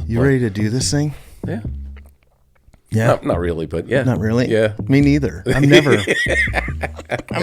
You ready to do this thing? Yeah. Yeah. Not really, but yeah. Not really? Yeah. Me neither. I'm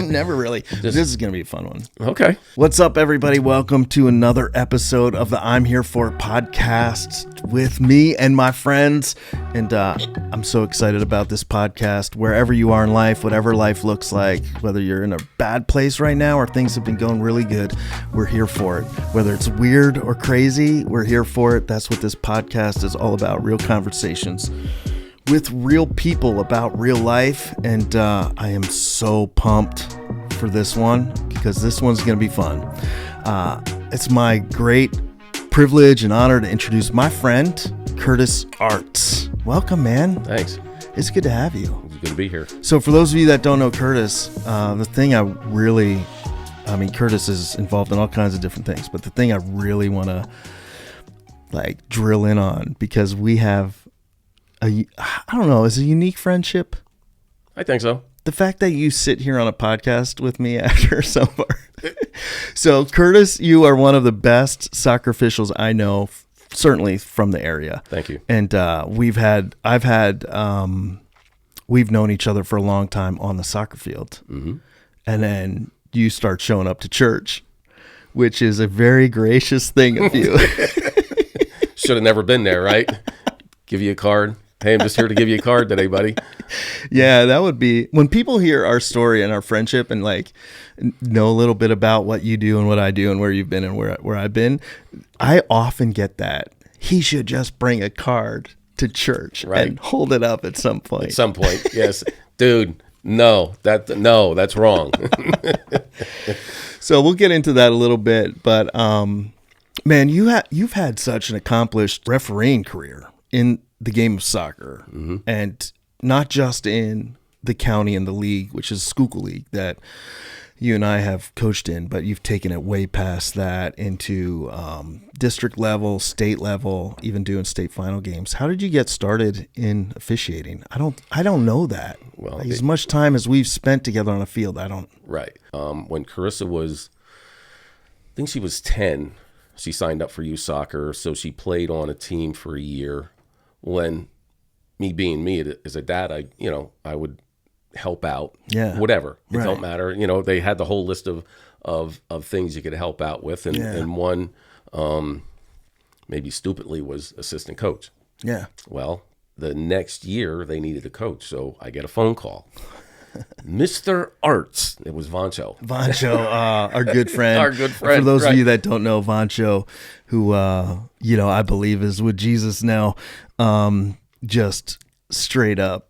never really. This is going to be a fun one. Okay. What's up, everybody? Welcome to another episode of the I'm Here For podcast with me and my friends. And I'm so excited about this podcast. Wherever you are in life, whatever life looks like, whether you're in a bad place right now or things have been going really good, we're here for it. Whether it's weird or crazy, we're here for it. That's what this podcast is all about. Real conversations with real people about real life. And I am so pumped for this one because this one's going to be fun. It's my great privilege and honor to introduce my friend, Curtis Artz. Welcome, man. Thanks. It's good to have you. It's good to be here. So for those of you that don't know Curtis, the thing Curtis is involved in all kinds of different things, but the thing I really want to drill in on, because we have is a unique friendship. I think so. The fact that you sit here on a podcast with me after so far. So, Curtis, you are one of the best soccer officials I know, certainly from the area. Thank you. And we've known each other for a long time on the soccer field. Mm-hmm. And then you start showing up to church, which is a very gracious thing of you. Should have never been there, right? Give you a card. Hey, I'm just here to give you a card today, buddy. Yeah, that would be, when people hear our story and our friendship and know a little bit about what you do and what I do and where you've been and where I've been, I often get that. He should just bring a card to church and hold it up at some point. At some point, yes. Dude, no, that's wrong. So we'll get into that a little bit, but man, you've had such an accomplished refereeing career in the game of soccer, mm-hmm. and not just in the county and the league, which is Schuylkill League that you and I have coached in, but you've taken it way past that into district level, state level, even doing state final games. How did you get started in officiating? I don't know that. Well, as much time as we've spent together on a field, I don't. Right. When Carissa was, I think she was 10, she signed up for youth soccer, so she played on a team for a year. When me being me as a dad, I would help out, whatever. It don't matter. They had the whole list of things you could help out with, and one, maybe stupidly, was assistant coach. Yeah. Well, the next year they needed a coach, so I get a phone call. Mr. Artz. It was Vancho. Our good friend. Our good friend. For those of you that don't know Vancho, who I believe is with Jesus now, just straight up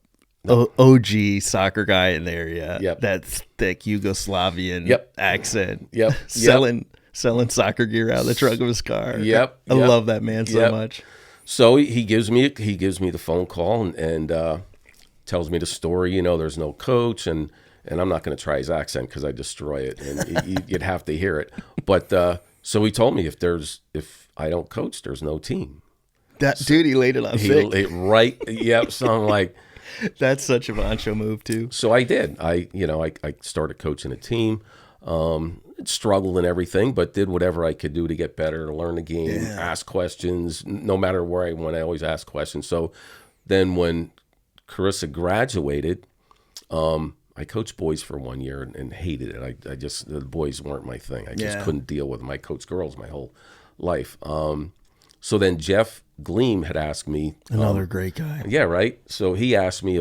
OG soccer guy in the area. Yep. That thick Yugoslavian accent. Yep. Selling soccer gear out of the trunk of his car. Yep. I love that man so much. So he gives me the phone call and tells me the story. There's no coach, and I'm not going to try his accent because I destroy it, and you'd have to hear it. But so he told me if I don't coach, there's no team. Dude, he laid it on thick. Right. Yep. So I'm like, that's such a Vancho move too. So I did. I started coaching a team. Struggled and everything, but did whatever I could do to get better, to learn the game, ask questions. No matter where I went, I always asked questions. So then when Carissa graduated, I coached boys for 1 year and hated it. The boys weren't my thing. I just couldn't deal with them. I coached girls my whole life. So then Jeff Gleam had asked me. Another great guy. Yeah, right. So he asked me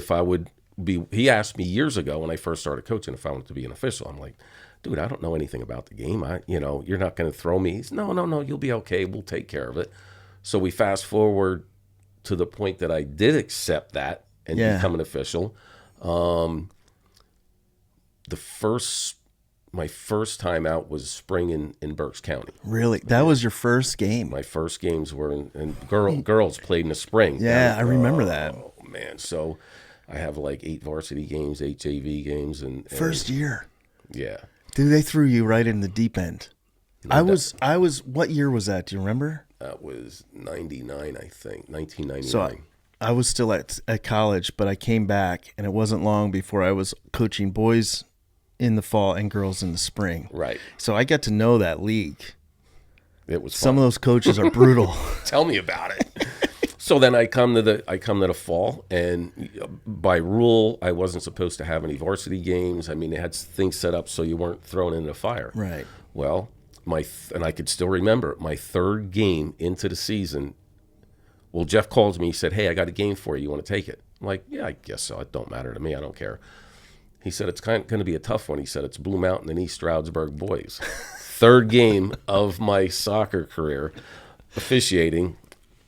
he asked me years ago when I first started coaching if I wanted to be an official. I'm like, dude, I don't know anything about the game. You're not going to throw me. He's, no, you'll be okay. We'll take care of it. So we fast forward to the point that I did accept that and become an official. My first time out was spring in Berks County. Really? That was your first game? My first games were in girls played in the spring. Yeah, I remember that. Oh, man. So I have 8 varsity games, 8 JV games. And first year? Yeah. Dude, they threw you right in the deep end. I was, what year was that? Do you remember? That was 99, I think, 1999. So I was still at college, but I came back, and it wasn't long before I was coaching boys in the fall and girls in the spring. Right. So I got to know that league. It was fun. Some of those coaches are brutal. Tell me about it. So then I come to the fall, and by rule, I wasn't supposed to have any varsity games. I mean, they had things set up so you weren't thrown in the fire. Right. Well, and I could still remember my third game into the season. Well, Jeff calls me. He said, "Hey, I got a game for you. You want to take it?" I'm like, "Yeah, I guess so. It don't matter to me. I don't care." He said, "It's going to be a tough one." He said, "It's Blue Mountain and East Stroudsburg boys." Third game of my soccer career, officiating.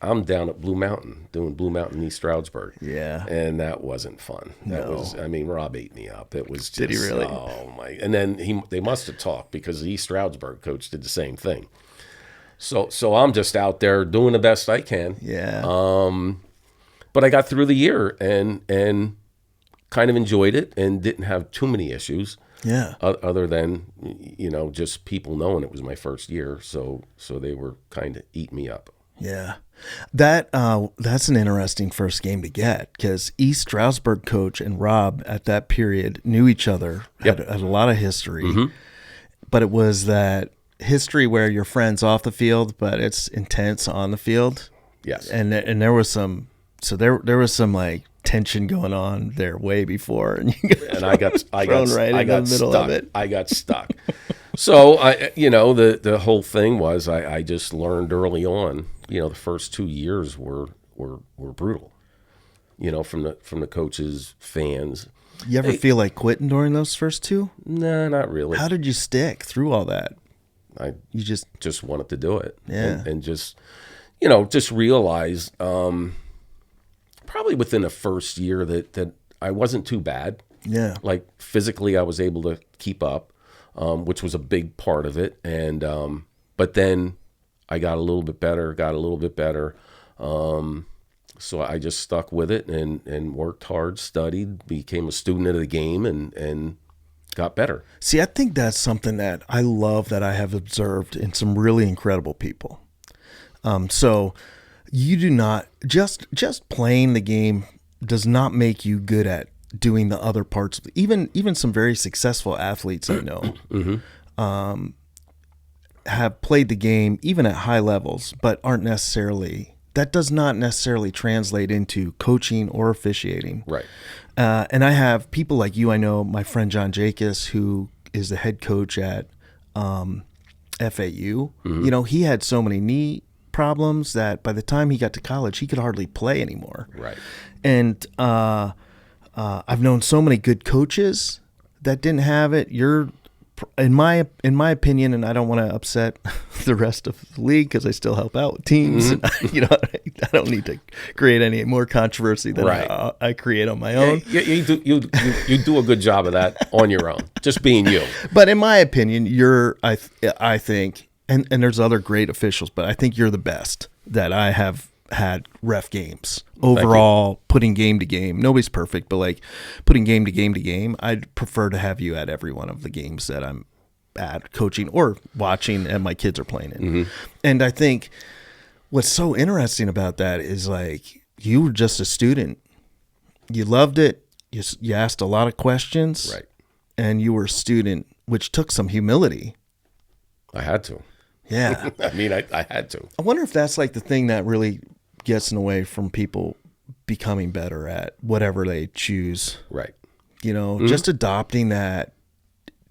I'm down at Blue Mountain doing Blue Mountain East Stroudsburg. Yeah. And that wasn't fun. Rob ate me up. It was just, did he really? Oh my. And then they must have talked because the East Stroudsburg coach did the same thing. So I'm just out there doing the best I can. Yeah. But I got through the year and kind of enjoyed it and didn't have too many issues. Yeah. Other than, just people knowing it was my first year. So they were kind of eating me up. Yeah. That's an interesting first game to get, because East Stroudsburg coach and Rob at that period knew each other, had a lot of history, but it was that history where you're friends off the field, but it's intense on the field. Yes. And there was some like tension going on there way before, and I got middle of it. I got stuck. So the whole thing was I just learned early on. The first 2 years were brutal. From the coaches, fans. You ever feel like quitting during those first two? No, not really. How did you stick through all that? You just wanted to do it. Yeah. And just realize probably within the first year that I wasn't too bad. Yeah. Like physically I was able to keep up, which was a big part of it. And but then I got a little bit better. So I just stuck with it and worked hard, studied, became a student of the game, and got better. See, I think that's something that I love that I have observed in some really incredible people. So you do not just playing the game does not make you good at doing the other parts. Even some very successful athletes I know have played the game even at high levels, but that does not necessarily translate into coaching or officiating. Right. And I have people like you. I know my friend John Jacobs, who is the head coach at FAU. He had so many knee problems that by the time he got to college, he could hardly play anymore. Right. And I've known so many good coaches that didn't have it. You're, in my opinion, and I don't want to upset the rest of the league because I still help out with teams. And, I don't need to create any more controversy than I create on my own. You do a good job of that on your own, just being you. But in my opinion, I think, and there's other great officials, but I think you're the best that I have had ref games overall, putting game to game. Nobody's perfect, but like putting game to game, I'd prefer to have you at every one of the games that I'm at coaching or watching and my kids are playing in. And I think what's so interesting about that is like you were just a student. You loved it. You asked a lot of questions. Right. And you were a student, which took some humility. I had to. Yeah. I mean, I had to. I wonder if that's like the thing that really gets in the way from people becoming better at whatever they choose. Right. Just adopting that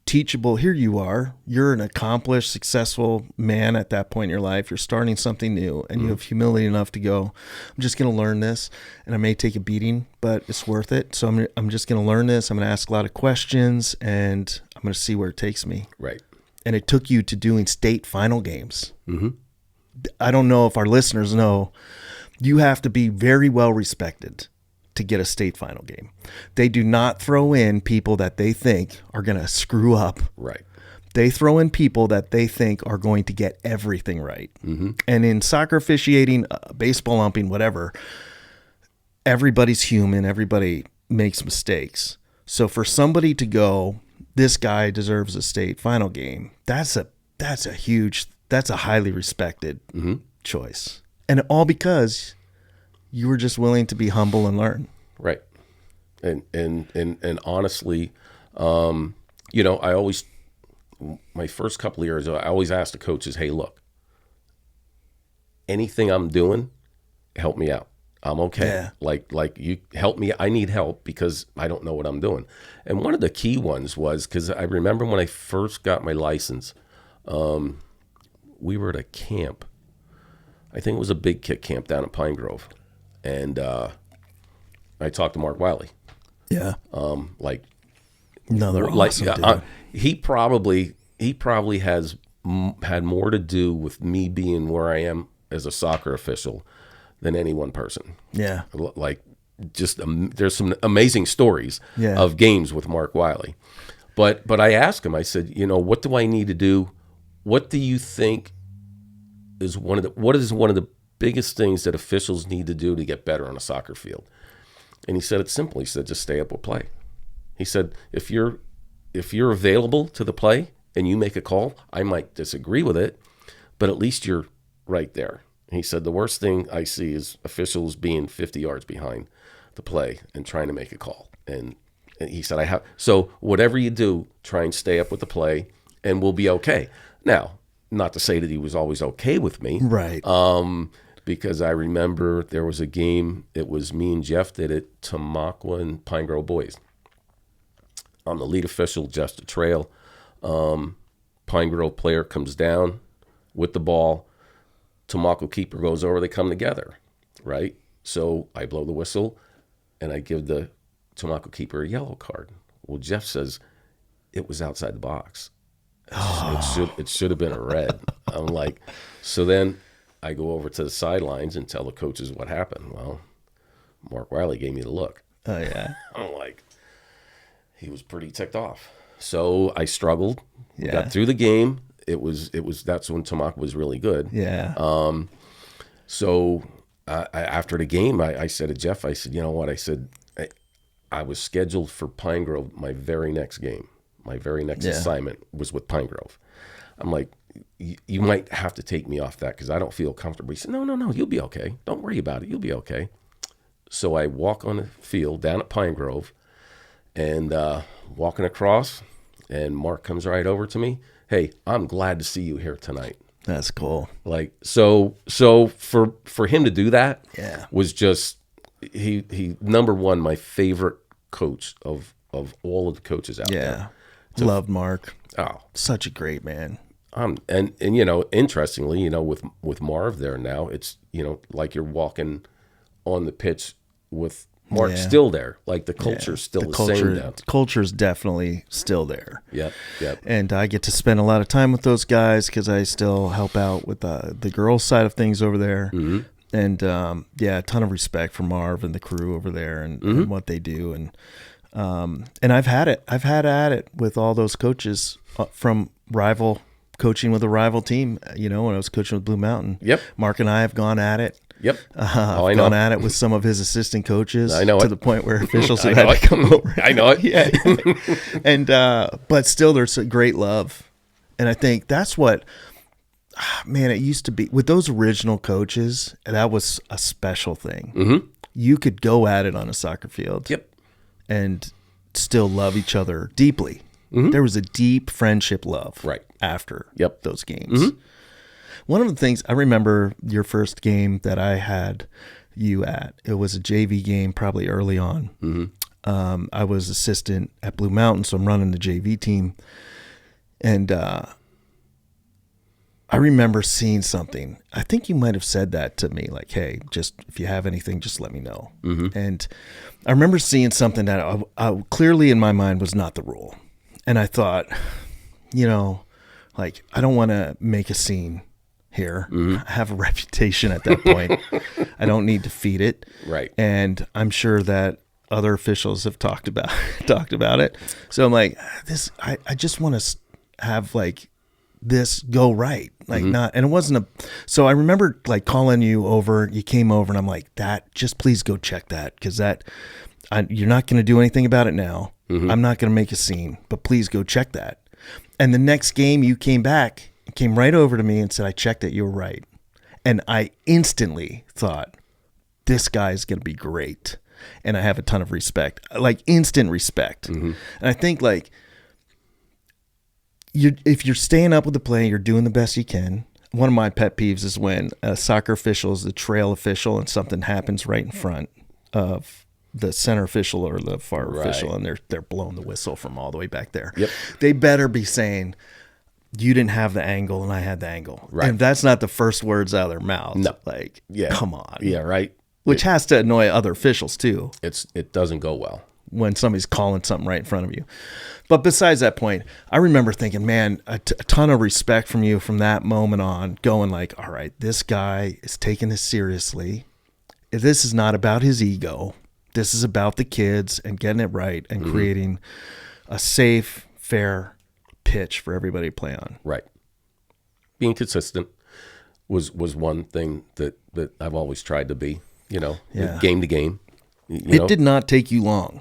teachable. Here you are. You're an accomplished, successful man at that point in your life. You're starting something new, and you have humility enough to go, I'm just going to learn this, and I may take a beating, but it's worth it. So I'm just going to learn this. I'm going to ask a lot of questions, and I'm going to see where it takes me. Right. And it took you to doing state final games. I don't know if our listeners know, you have to be very well respected to get a state final game. They do not throw in people that they think are going to screw up. Right. They throw in people that they think are going to get everything right. And in soccer officiating, baseball umping, whatever, everybody's human. Everybody makes mistakes. So for somebody to go, this guy deserves a state final game, that's a highly respected choice. And all because you were just willing to be humble and learn. Right. And honestly, I always, my first couple of years, I always asked the coaches, hey, look, anything I'm doing, help me out. I'm okay. Yeah. Like you help me. I need help because I don't know what I'm doing. And one of the key ones was, because I remember when I first got my license, we were at a camp. I think it was a big kick camp down at Pine Grove. And I talked to Mark Wiley. Yeah. Like Another awesome dude. He probably has had more to do with me being where I am as a soccer official than any one person. Yeah. Like, just there's some amazing stories of games with Mark Wiley. But I asked him, I said, what do I need to do? What do you think is one of the biggest things that officials need to do to get better on a soccer field? And he said it's simple. He said, just stay up with play. He said, if you're available to the play and you make a call, I might disagree with it, but at least you're right there. And he said, the worst thing I see is officials being 50 yards behind the play and trying to make a call. And he said, so whatever you do, try and stay up with the play and we'll be okay. Now, not to say that he was always okay with me. Right. Because I remember there was a game, it was me and Jeff did it, Tamaqua and Pine Grove Boys. I'm the lead official, just a trail. Pine Grove player comes down with the ball. Tamaqua keeper goes over, they come together, right? So I blow the whistle, and I give the Tamaqua keeper a yellow card. Well, Jeff says it was outside the box. It should have been a red. I'm like, so then I go over to the sidelines and tell the coaches what happened. Well, Mark Wiley gave me the look. Oh, yeah. I'm like, he was pretty ticked off. So I struggled. Yeah. Got through the game. That's when Tamaqua was really good. Yeah. So after the game, I said to Jeff, I said, you know what? I said, I was scheduled for Pine Grove. My very next game, my very next assignment was with Pine Grove. I'm like, you might have to take me off that because I don't feel comfortable. He said, no, you'll be okay. Don't worry about it. You'll be okay. So I walk on the field down at Pine Grove and walking across, and Mark comes right over to me. Hey, I'm glad to see you here tonight. That's cool. Like, so for him to do that was just, he number one, my favorite coach of all of the coaches out there. Yeah. Love Mark. Oh, such a great man. And interestingly, with Marv there now, it's, like you're walking on the pitch with Mark still there. Like the culture's still the same now. The culture's definitely still there. Yep. And I get to spend a lot of time with those guys because I still help out with the girls' side of things over there. Mm-hmm. And a ton of respect for Marv and the crew over there and what they do. And I've had at it with all those coaches from coaching with a rival team. When I was coaching with Blue Mountain. Yep. Mark and I have gone at it. Yep. I've gone at it with some of his assistant coaches. I know to it. the point where officials have had to come over. I know it. Yeah. And but still, there's a great love, and I think that's what. Man, it used to be with those original coaches. That was a special thing. Mm-hmm. You could go at it on a soccer field. Yep. And still love each other deeply. Mm-hmm. There was a deep friendship love. Right. After those games. Mm-hmm. One of the things I remember your first game that I had you at, it was a JV game probably early on. Mm-hmm. I was assistant at Blue Mountain, so I'm running the JV team. And I remember seeing something. I think you might have said that to me, like, hey, just if you have anything, just let me know. Mm-hmm. And I remember seeing something that I clearly in my mind was not the rule. And I thought, like, I don't want to make a scene here. Mm-hmm. I have a reputation at that point. I don't need to feed it. Right. And I'm sure that other officials have talked about it. So I'm like, I just want to have like this go right. Like and it wasn't so I remember like calling you over, you came over and I'm like, just please go check that. Cause you're not going to do anything about it now. Mm-hmm. I'm not going to make a scene, but please go check that. And the next game you came right over to me and said, I checked it. You were right. And I instantly thought, this guy's going to be great. And I have a ton of respect, like instant respect. Mm-hmm. And I think like, if you're staying up with the play, you're doing the best you can. one of my pet peeves is when a soccer official is the trail official and something happens right in front of the center official or the far official, and they're blowing the whistle from all the way back there. Yep. They better be saying, you didn't have the angle and I had the angle. Right. And that's not the first words out of their mouth. No. Like, Yeah. come on. Yeah, right. Which has to annoy other officials too. It doesn't go well when somebody's calling something right in front of you. But besides that point, I remember thinking, man, a ton of respect from you from that moment on, going like, all right, this guy is taking this seriously. This is not about his ego. This is about the kids and getting it right and creating a safe, fair pitch for everybody to play on. Right. Being consistent was one thing that I've always tried to be, game to game. It did not take you long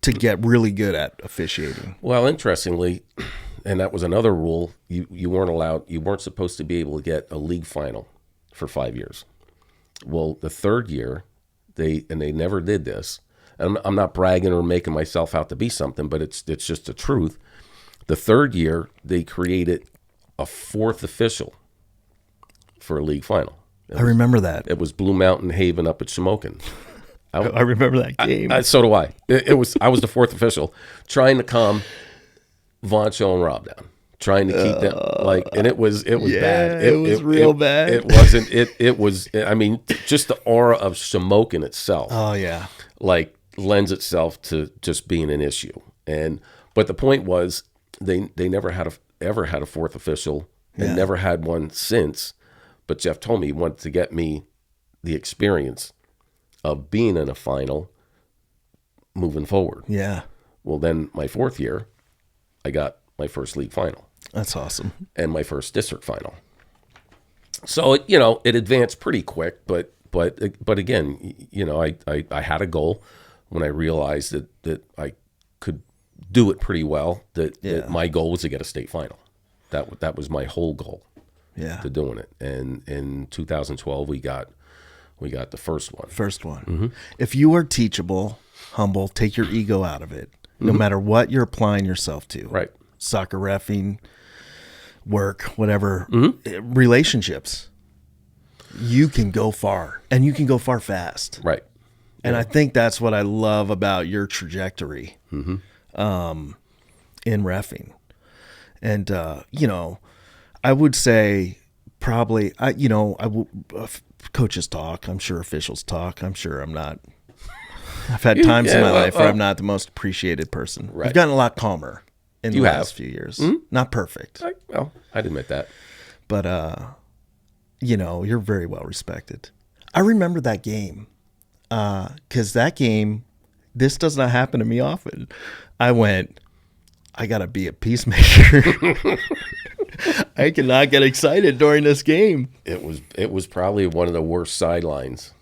to get really good at officiating. Well, interestingly, and that was another rule, you weren't supposed to be able to get a league final for 5 years. Well, the third year, they never did this. And I'm not bragging or making myself out to be something, but it's just the truth. The third year, they created a fourth official for a league final. I remember that. It was Blue Mountain Haven up at Shamokin. I remember that game. So do I. I was the fourth official trying to calm Voncho and Rob down, trying to keep them and it was bad. It was real bad. It wasn't. It was. I mean, just the aura of Shamokin itself. Oh yeah. Lends itself to just being an issue. But the point was they never ever had a fourth official and never had one since. But Jeff told me he wanted to get me the experience of being in a final moving forward. Yeah. Well, then my fourth year, I got my first league final. That's awesome. And my first district final. So, it advanced pretty quick, but again, I had a goal when I realized that I could do it pretty well, that my goal was to get a state final. That was my whole goal. Yeah. To doing it. And in 2012 we got the first one. Mm-hmm. If you are teachable, humble, take your ego out of it, no matter what you're applying yourself to. Right. Soccer reffing, work, whatever, relationships. You can go far, and you can go far fast. Right. And I think that's what I love about your trajectory in reffing. And, I would say probably, coaches talk. I'm sure officials talk. I'm sure I'm not. I've had times in my life where I'm not the most appreciated person. Right. I've gotten a lot calmer in the last few years. Not perfect. I'd admit that. But, you're very well respected. I remember that game because that game, this does not happen to me often. I got to be a peacemaker. I cannot get excited during this game. It was probably one of the worst sidelines,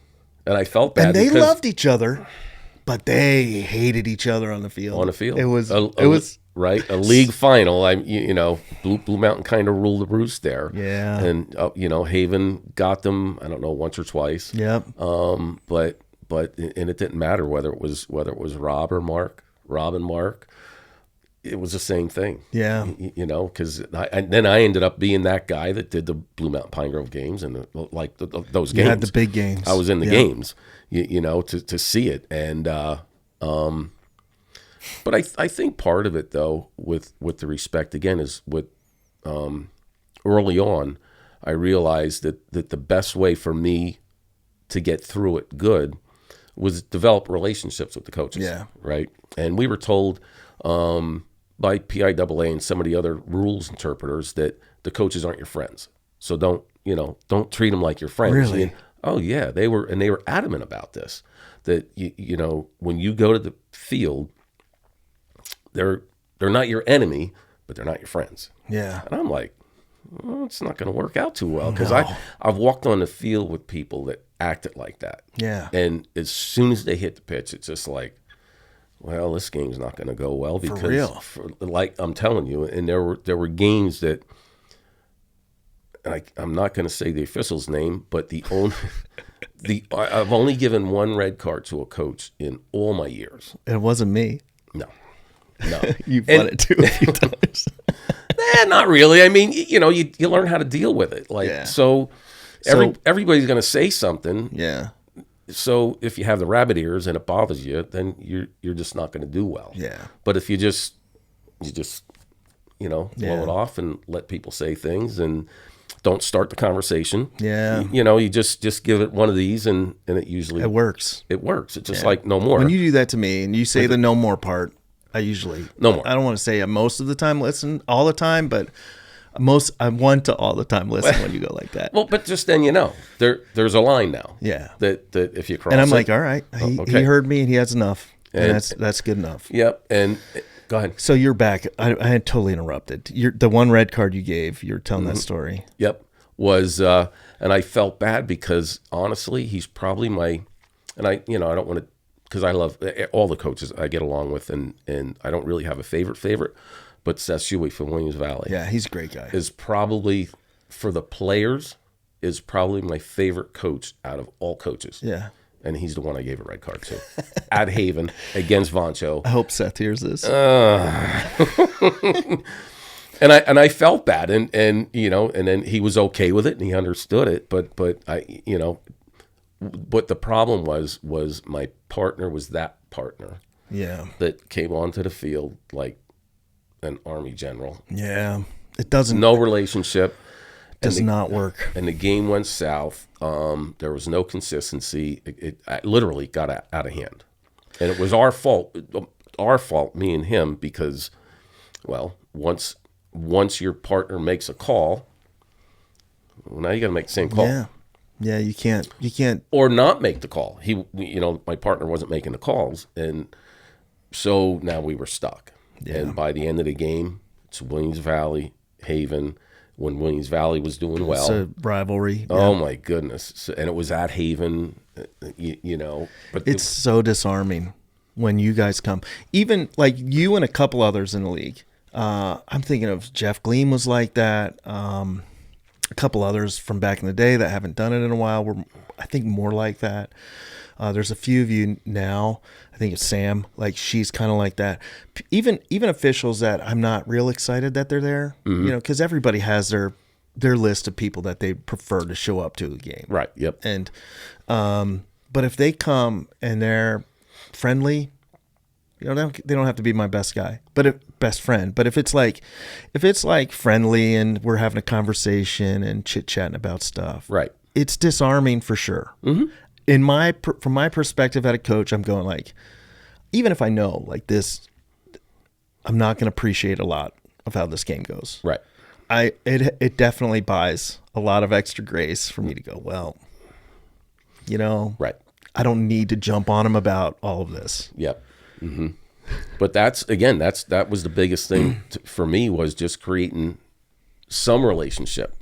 and I felt bad. And they loved each other, but they hated each other on the field. On the field, it was right. A league final. Blue Mountain kind of ruled the roost there. Yeah, and Haven got them. I don't know, once or twice. Yep. But it didn't matter whether it was Rob and Mark. It was the same thing. Yeah. Because then I ended up being that guy that did the Blue Mountain Pine Grove games and those games. You had the big games. I was in the games, to see it. And, but I think part of it though, with the respect again is with, early on, I realized that the best way for me to get through it good was develop relationships with the coaches. Yeah. Right. And we were told, by PIAA and some of the other rules interpreters that the coaches aren't your friends. So don't treat them like your friends. Really? They were adamant about this, that when you go to the field, they're not your enemy, but they're not your friends. Yeah. And I'm like, well, it's not going to work out too well because I've walked on the field with people that acted like that. Yeah. And as soon as they hit the pitch, it's just like, well, this game's not going to go well because, like I'm telling you, and there were games that, I'm not going to say the official's name, but I've only given one red card to a coach in all my years. It wasn't me. No. You've won it too a few times. Not really. I mean, you know, you learn how to deal with it. Like, Yeah. so everybody's going to say something. Yeah. So if you have the rabbit ears and it bothers you, then you're just not going to do well. Yeah. But if you just you know, blow Yeah. it off and let people say things and don't start the conversation. Yeah. You know, you just give it one of these and it usually It works. It works. It's just like no more. When you do that to me and you say the no more part, I usually No more. I don't want to say most of the time listen all the time, but I want to all the time listen when you go like that. Well, but just then you know there's a line now. Yeah. That if you cross And I'm it, like, all right, he heard me and he has enough, and that's good enough. Yep. And go ahead. So you're back. I had totally interrupted. The one red card you gave. You're telling that story. Yep. Was and I felt bad because honestly, he's probably my, and I don't want to, because I love all the coaches I get along with, and I don't really have a favorite, but Seth Shuey from Williams Valley. Yeah, he's a great guy. Is probably, for the players, is probably my favorite coach out of all coaches. Yeah. And he's the one I gave a red card to at Haven against Voncho. I hope Seth hears this. And I felt bad, and you know, and then he was okay with it and he understood it, but I, you know, what the problem was my partner was that partner. Yeah. That came onto the field like an Army general. Yeah. It doesn't. No relationship. Does not work. And the game went south. There was no consistency. It literally got out of hand. And it was our fault, me and him, because, well, once your partner makes a call, well, now you got to make the same call. Yeah. Yeah, you can't. Or not make the call. My partner wasn't making the calls. And so now we were stuck. Yeah. And by the end of the game, it's Williams Valley, Haven. When Williams Valley was doing well. It's a rivalry. Oh, my goodness. So, and it was at Haven, you know. But it's so disarming when you guys come. Even like you and a couple others in the league. I'm thinking of Jeff Gleam was like that. A couple others from back in the day that haven't done it in a while were, I think, more like that. There's a few of you now. I think it's Sam. Like, she's kind of like that. Even officials that I'm not real excited that they're there. Mm-hmm. You know, because everybody has their list of people that they prefer to show up to a game. Right. Yep. And but if they come and they're friendly, you know, they don't have to be my best guy, best friend. But if it's like friendly and we're having a conversation and chit chatting about stuff, right? It's disarming for sure. Mm-hmm. From my perspective as a coach, I'm going like, even if I know like this, I'm not going to appreciate a lot of how this game goes. Right. It definitely buys a lot of extra grace for me to go, well, you know, right. I don't need to jump on him about all of this. Yep. Mm-hmm. But that was the biggest thing for me, was just creating some relationship,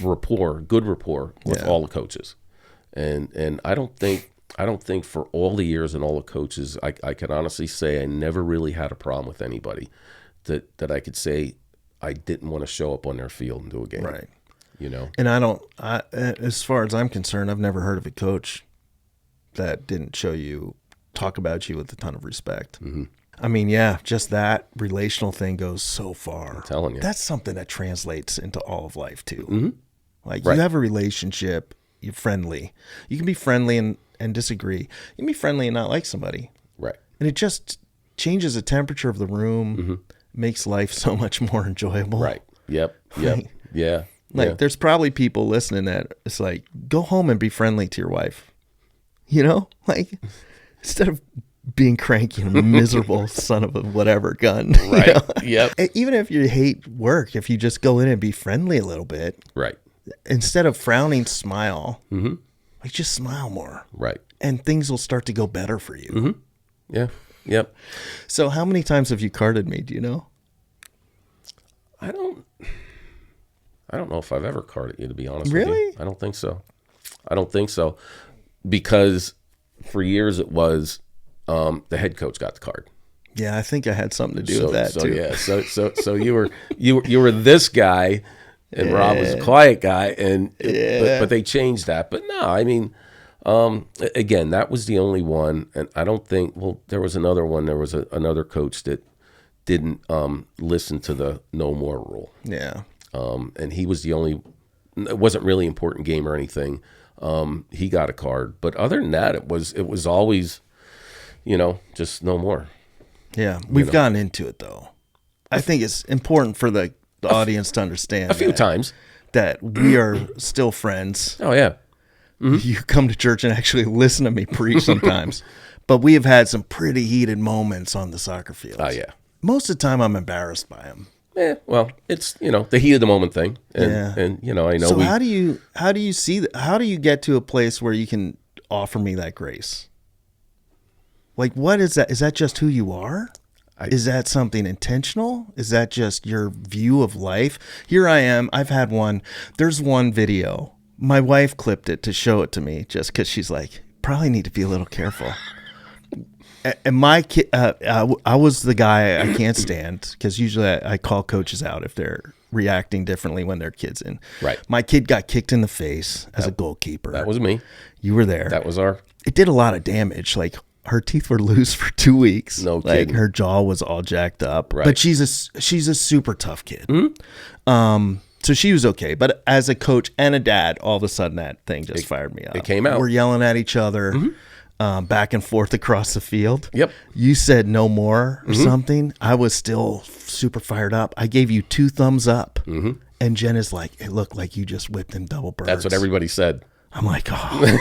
good rapport with all the coaches. And I don't think for all the years and all the coaches, I can honestly say I never really had a problem with anybody that I could say I didn't want to show up on their field and do a game. Right. You know? And as far as I'm concerned, I've never heard of a coach that didn't talk about you with a ton of respect. Mm-hmm. I mean, yeah, just that relational thing goes so far. I'm telling you. That's something that translates into all of life too. Mm-hmm. Like, right. You have a relationship, you're friendly. You can be friendly and disagree. You can be friendly and not like somebody. Right. And it just changes the temperature of the room, mm-hmm. makes life so much more enjoyable. Right. Yep. Yep. Yeah. Like, there's probably people listening that it's like, go home and be friendly to your wife. You know? Like, instead of being cranky and a miserable son of a whatever gun. Right. You know? Yep. Even if you hate work, if you just go in and be friendly a little bit. Right. Instead of frowning, smile. Mm-hmm. Like, just smile more. Right. And things will start to go better for you. Mm-hmm. Yeah. Yep. So how many times have you carded me? Do you know? I don't know if I've ever carded you, to be honest with you. Really? I don't think so. Because for years it was the head coach got the card. Yeah, I think I had something to do with that too. Yeah, so you were this guy, and Rob was a quiet guy, and but they changed that. But no, I mean, again, that was the only one, and I don't think. Well, there was another one. There was another coach that didn't listen to the no more rule. Yeah. And he was the only. It wasn't really important game or anything. He got a card, but other than that, it was always, just no more. Yeah, we've gotten into it though. I think it's important for the audience to understand a few times that we are still friends. Oh yeah, You come to church and actually listen to me preach sometimes, but we have had some pretty heated moments on the soccer field. oh yeah. Most of the time, I'm embarrassed by them. Well, it's the heat of the moment thing, and I know. So how do you see that? How do you get to a place where you can offer me that grace? Like, what is that? Is that just who you are? Is that something intentional? Is that just your view of life? Here I am. I've had one. There's one video. My wife clipped it to show it to me just because she's like, probably need to be a little careful. And my kid, I was the guy I can't stand because usually I call coaches out if they're reacting differently when their kid's in. Right. My kid got kicked in the face as a goalkeeper. That was me. You were there. That was our. It did a lot of damage. Like, her teeth were loose for 2 weeks. No like kidding. her jaw was all jacked up. Right. But she's a super tough kid. So she was okay. But as a coach and a dad, all of a sudden that thing just fired me up. It came out. We're yelling at each other, back and forth across the field. Yep. You said no more or something. I was still super fired up. I gave you 2 thumbs up. And Jen is like, it looked like you just whipped him double birds. That's what everybody said. I'm like, oh.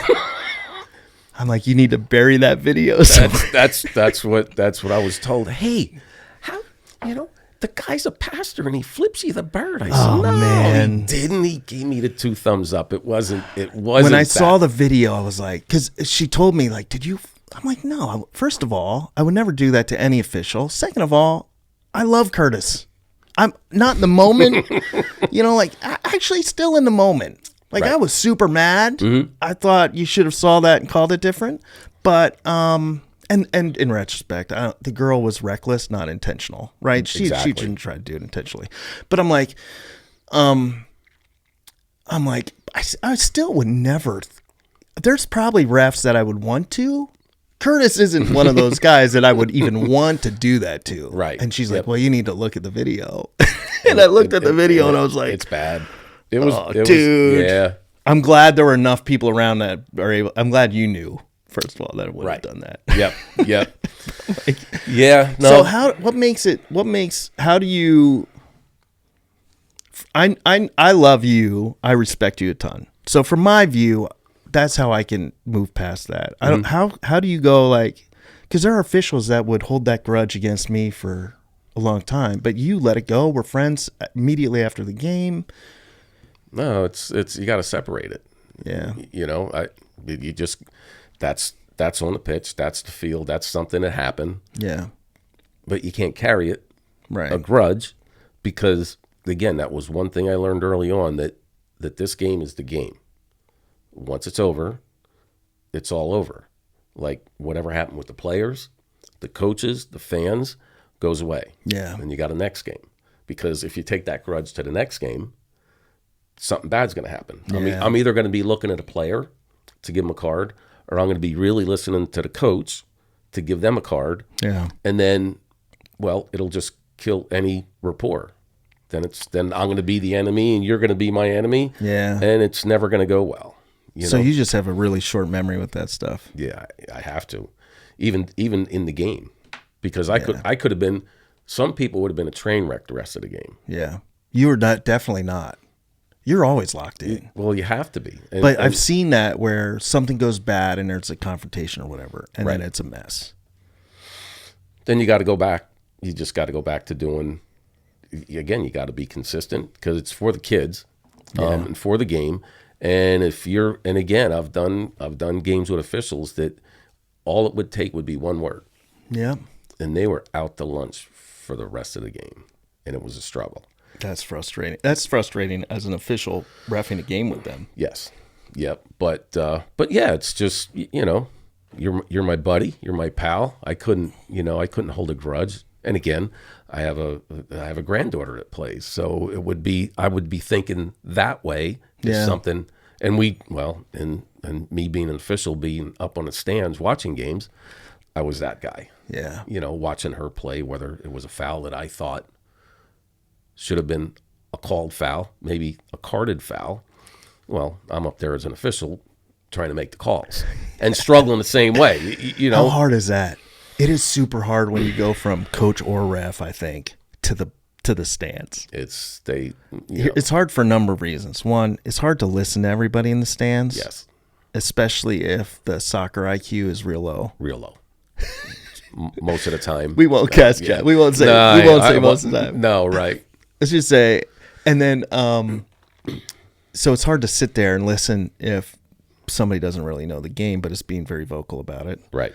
I'm like, you need to bury that video. That's what I was told. Hey, how the guy's a pastor and he flips you the bird. I said, no, man. He didn't. He gave me the 2 thumbs up. It wasn't. When I saw the video, I was like, because she told me, like, did you? I'm like, no. First of all, I would never do that to any official. Second of all, I love Curtis. I'm not in the moment, actually still in the moment. Like, right. I was super mad. I thought you should have saw that and called it different. But, and in retrospect, the girl was reckless, not intentional, right? She didn't try to do it intentionally. But I'm like, I still would never. There's probably refs that I would want to. Curtis isn't one of those guys that I would even want to do that to. Right. And she's like, well, you need to look at the video. And I looked at the video and I was like, it's bad. It was, dude. Yeah. I'm glad there were enough people around that are able. I'm glad you knew, first of all, that I would have done that. Yep. Like, yeah. No. So how do you? I love you. I respect you a ton. So from my view, that's how I can move past that. I don't. How do you go like? Because there are officials that would hold that grudge against me for a long time, but you let it go. We're friends immediately after the game. No, it's you got to separate it. Yeah. That's on the pitch. That's the field. That's something that happened. Yeah. But you can't carry it. Right. A grudge, because again, that was one thing I learned early on, that this game is the game. Once it's over, it's all over. Like whatever happened with the players, the coaches, the fans, goes away. Yeah. And you got a next game. Because if you take that grudge to the next game, something bad's going to happen. Yeah. I'm either going to be looking at a player to give him a card, or I'm going to be really listening to the coach to give them a card. Yeah. And then, well, it'll just kill any rapport. Then I'm going to be the enemy and you're going to be my enemy. Yeah. And it's never going to go well. So you just have a really short memory with that stuff. Yeah, I have to. Even in the game. Because I could have been, some people would have been a train wreck the rest of the game. Yeah. You were definitely not. You're always locked in. Well, you have to be. But I've seen that where something goes bad and there's a confrontation or whatever, and then it's a mess. Then you got to go back. You just got to go back to doing, again, you got to be consistent because it's for the kids and for the game. And again, I've done games with officials that all it would take would be one word. Yeah. And they were out to lunch for the rest of the game. And it was a struggle. That's frustrating. That's frustrating as an official reffing a game with them. Yes. Yep. But yeah, it's just, you're my buddy, you're my pal. I couldn't hold a grudge. And again, I have a granddaughter that plays, so I would be thinking that way. Is something, and me being an official, being up on the stands watching games, I was that guy. Yeah. You know, watching her play, whether it was a foul that I thought should have been a called foul, maybe a carded foul. Well, I'm up there as an official trying to make the calls and struggling the same way. You know, how hard is that? It is super hard when you go from coach or ref, I think, to the stands. It's hard for a number of reasons. One, it's hard to listen to everybody in the stands. Yes. Especially if the soccer IQ is real low. Real low. Most of the time. We won't cast yeah. We won't say most of the time. No, right. Let's just say, and then so it's hard to sit there and listen if somebody doesn't really know the game but is being very vocal about it. Right.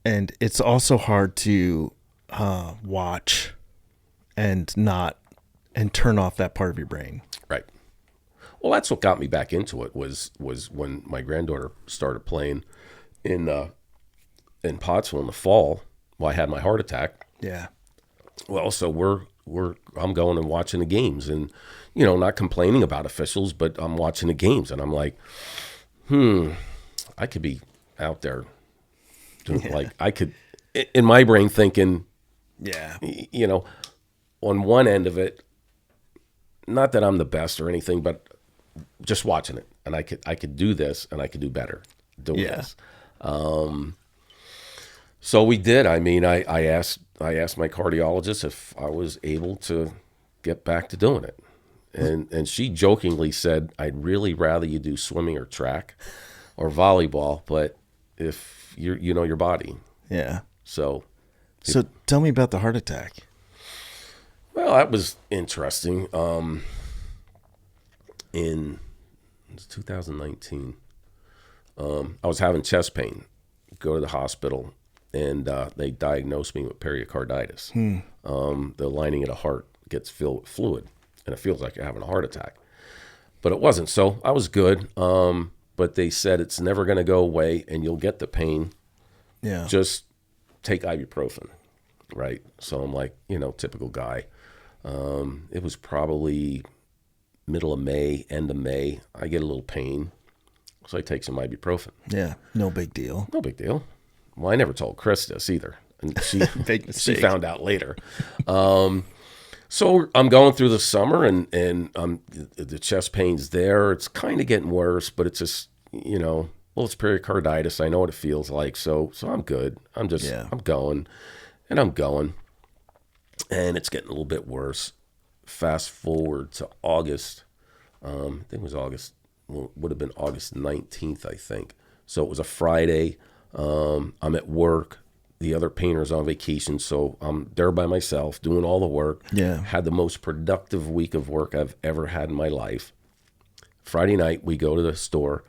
And it's also hard to watch and turn off that part of your brain. Right. Well, that's what got me back into it was when my granddaughter started playing in Pottsville in the fall. Well, I had my heart attack. Yeah. Well, so I'm going and watching the games and, you know, not complaining about officials, but I'm watching the games and I'm like, I could be out there doing like I could in my brain thinking, yeah, you know, on one end of it, not that I'm the best or anything, but just watching it, and I could do this, and I could do better doing this. So we did. I mean, I asked my cardiologist if I was able to get back to doing it, and she jokingly said, "I'd really rather you do swimming or track, or volleyball, but if you know your body." Yeah. So tell me about the heart attack. Well, that was interesting. In 2019, I was having chest pain. Go to the hospital, and they diagnosed me with pericarditis. The lining of the heart gets filled with fluid, and it feels like you're having a heart attack. But it wasn't, so I was good. But they said it's never going to go away, and you'll get the pain. Yeah. Just take ibuprofen, right? So I'm like, you know, typical guy. It was probably middle of May, end of May. I get a little pain, so I take some ibuprofen. Yeah, no big deal. No big deal. Well, I never told Chris this either, and she found out later. So I'm going through the summer, and the chest pain's there. It's kind of getting worse, but it's just, you know, well, it's pericarditis. I know what it feels like, so I'm good. I'm going, and it's getting a little bit worse. Fast forward to August. I think it was August. Well, would have been August 19th, I think. So it was a Friday. I'm at work. The other painter's on vacation, so I'm there by myself doing all the work. Yeah. Had the most productive week of work I've ever had in my life. Friday night, we go to the store.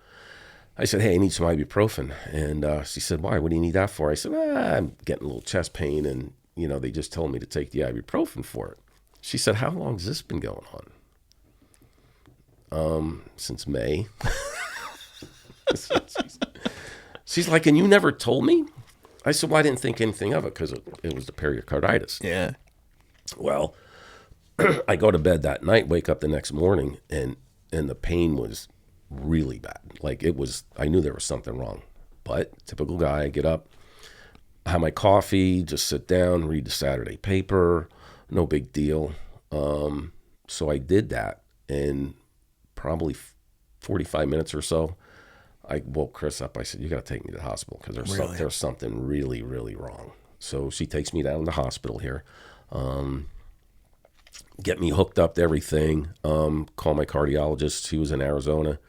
I said, "Hey, I need some ibuprofen." And she said, "Why? What do you need that for?" I said, "I'm getting a little chest pain, and, you know, they just told me to take the ibuprofen for it." She said, "How long has this been going on?" Since May. She's like, "And you never told me?" I said, "Well, I didn't think anything of it because it was the pericarditis." Yeah. Well, I go to bed that night, wake up the next morning, and the pain was really bad. Like, it was, I knew there was something wrong. But typical guy, I get up, have my coffee, just sit down, read the Saturday paper. No big deal. So I did that, and probably 45 minutes or so, I woke Chris up. I said, "You got to take me to the hospital because there's something really, really wrong." So she takes me down to the hospital here, get me hooked up to everything, call my cardiologist. He was in Arizona,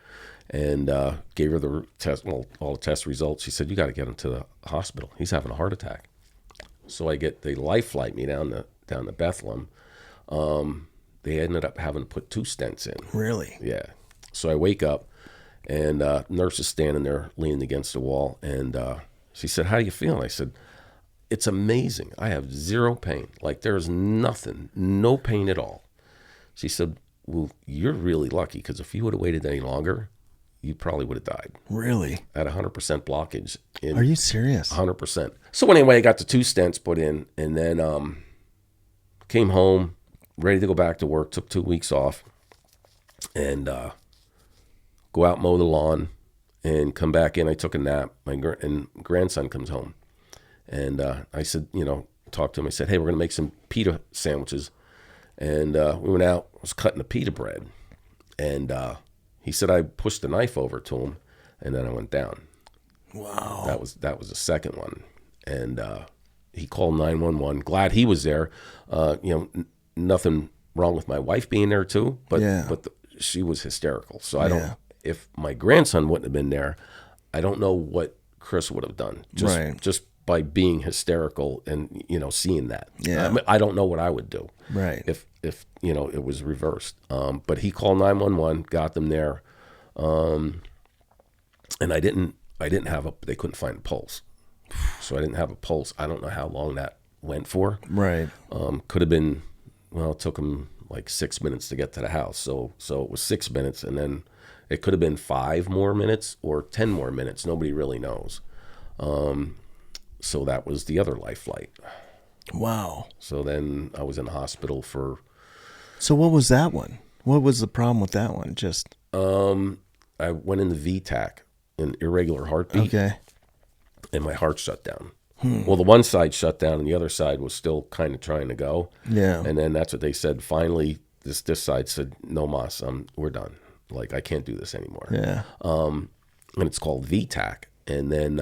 and gave her the test, all the test results. She said, "You got to get him to the hospital. He's having a heart attack." So they life flight me down to Bethlehem. They ended up having to put 2 stents in. Really? Yeah. So I wake up, and nurse is standing there leaning against the wall, and she said, "How do you feel?" I said, "It's amazing. I have zero pain. Like, there's nothing, no pain at all." She said, "Well, you're really lucky, because if you would have waited any longer, you probably would have died." Really? At 100% blockage. Are you serious? 100%. So anyway, I got the 2 stents put in, and then came home, ready to go back to work, took 2 weeks off, and go out, mow the lawn, and come back in. I took a nap. My grandson comes home, And I said, talked to him. I said, hey, we're going to make some pita sandwiches. And we went out, I was cutting the pita bread. And he said I pushed the knife over to him, and then I went down. Wow. That was the second one. And he called 911. Glad he was there. Nothing wrong with my wife being there too, but she was hysterical. So I don't. If my grandson wouldn't have been there, I don't know what Chris would have done. Just by being hysterical and seeing that. Yeah. I mean, I don't know what I would do. Right. If it was reversed. But he called 911, got them there, and I didn't have they couldn't find a pulse, so I didn't have a pulse. I don't know how long that went for. Right. Could have been. Well, it took him like 6 minutes to get to the house. So it was 6 minutes, and then it could have been 5 more minutes or 10 more minutes. Nobody really knows. So that was the other life flight. Wow. So then I was in the hospital for. So what was that one? What was the problem with that one? Just. I went into VTAC, an irregular heartbeat. Okay. And my heart shut down. Well, the one side shut down, and the other side was still kind of trying to go. Yeah. And then that's what they said. Finally, this side said, "No mas, we're done. Like I can't do this anymore." Yeah. And it's called VTAC. And then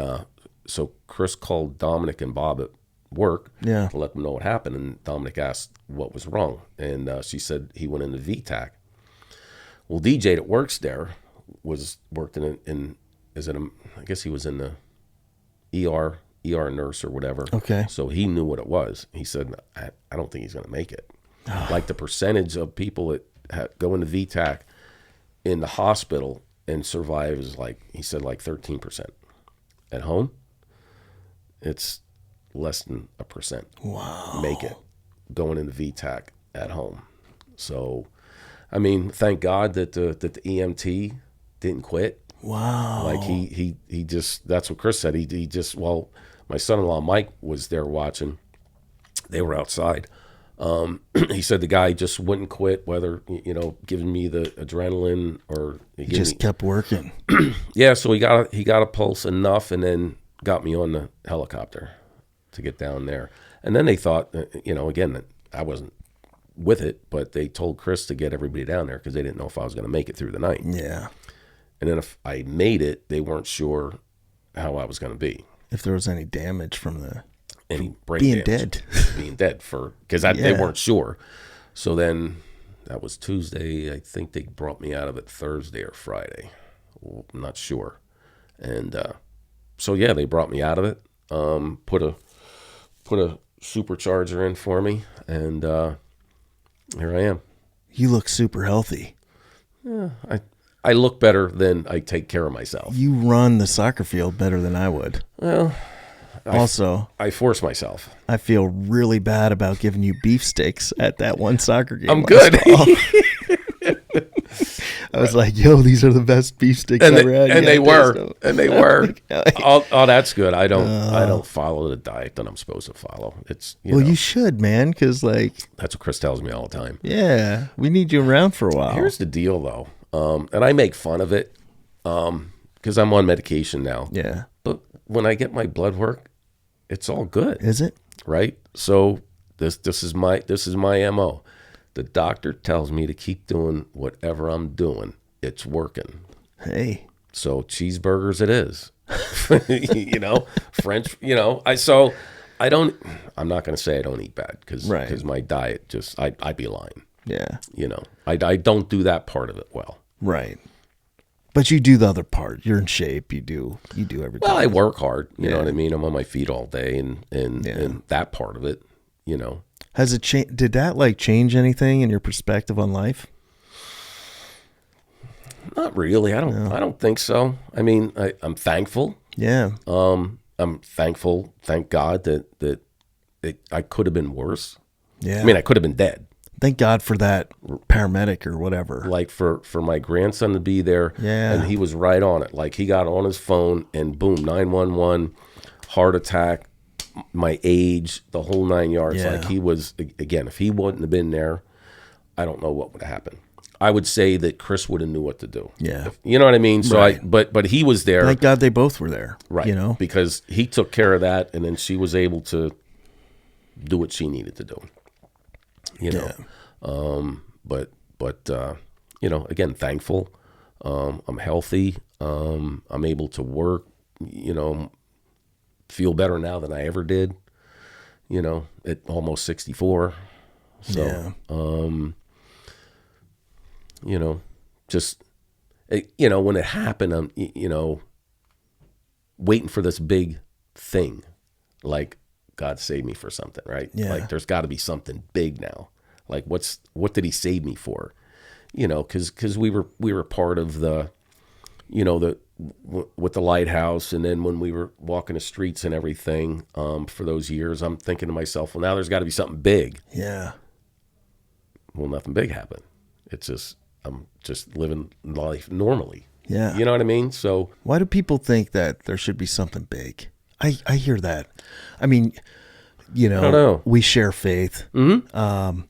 so Chris called Dominic and Bob at work to let them know what happened. And Dominic asked what was wrong, and she said he went into VTAC. Well, DJ that works there worked in I guess he was in the ER nurse or whatever. Okay. So he knew what it was. He said, I don't think he's going to make it. Like the percentage of people that go into VTAC in the hospital and survive is he said 13%. At home, it's less than 1%. Wow. Make it going into VTAC at home. So, I mean, thank God that the EMT didn't quit. Wow. Like he just, that's what Chris said. He just, my son-in-law Mike was there watching. They were outside. He said the guy just wouldn't quit, whether, giving me the adrenaline or he just kept working. Yeah. So he got a pulse enough, and then got me on the helicopter to get down there. And then they thought, again, that I wasn't with it, but they told Chris to get everybody down there because they didn't know if I was going to make it through the night. Yeah. And then if I made it, they weren't sure how I was going to be. If there was any damage from any brain being damage, being dead because they weren't sure. So then that was Tuesday. I think they brought me out of it Thursday or Friday. Well, I'm not sure. And so they brought me out of it. Put a supercharger in for me, and here I am. You look super healthy. Yeah, I look better than I take care of myself. You run the soccer field better than I would. Well, I force myself. I feel really bad about giving you beefsteaks at that one soccer game. I'm good. I was like, yo, these are the best beefsteaks I ever had. And they were. And they were. Oh, that's good. I don't follow the diet that I'm supposed to follow. It's you should, man, because that's what Chris tells me all the time. Yeah, we need you around for a while. Here's the deal, though. And I make fun of it because I'm on medication now. Yeah. But when I get my blood work, it's all good. Is it? Right? So this is my MO. The doctor tells me to keep doing whatever I'm doing. It's working. Hey. So cheeseburgers it is. French, I'm not going to say I don't eat bad because my diet just, I'd be lying. Yeah. I don't do that part of it well. Right. But you do the other part. You're in shape. You do everything. Well, I work hard. You know what I mean? I'm on my feet all day and that part of it, Has it changed? Did that change anything in your perspective on life? Not really. I don't think so. I mean, I'm thankful. Yeah. I'm thankful. Thank God that I could have been worse. Yeah. I mean, I could have been dead. Thank God for that paramedic or whatever. Like for my grandson to be there, and he was right on it. Like he got on his phone and boom, 911, heart attack, my age, the whole 9 yards. Yeah. Like he was, again, if he wouldn't have been there, I don't know what would have happened. I would say that Chris would have knew what to do. Yeah. You know what I mean? So Right. but he was there. Thank God they both were there. Right. You know? Because he took care of that, and then she was able to do what she needed to do. You know? Yeah. But you know, again, thankful. I'm healthy. I'm able to work, you know, feel better now than I ever did, you know, at almost 64. So, Yeah. You know, just, you know, when it happened, I'm, you know, waiting for this big thing, like God saved me for something, right? Yeah. Like there's got to be something big now. Like what did he save me for? You know, because we were part of the, you know, with the lighthouse, and then when we were walking the streets and everything for those years, I'm thinking to myself, well, now there's got to be something big. Yeah. Well, nothing big happened. It's just I'm just living life normally. Yeah. You know what I mean? So Why do people think that there should be something big? I hear that. I mean, you know, I don't know. we share faith. Mm-hmm.